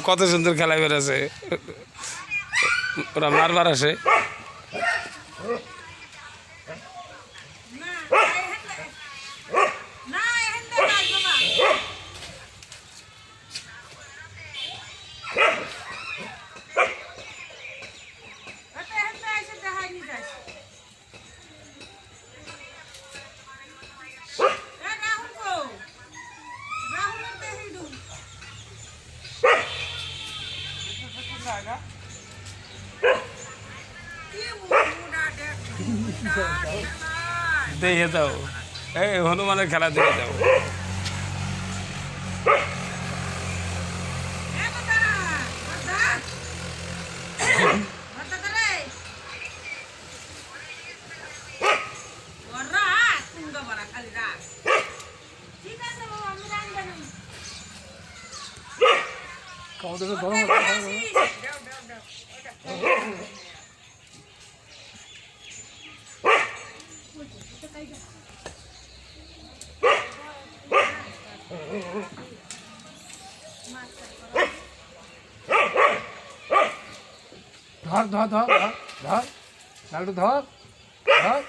কত সুন্দর খেলা বেড়েছে, ওরা মারবার আসে। দেখে যাও, এই হনুমানের খেলা দেখে যাও। ধর ধর ধর ধর লালটু ধর ধর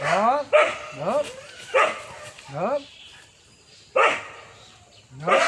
ধর ধর ধর ধর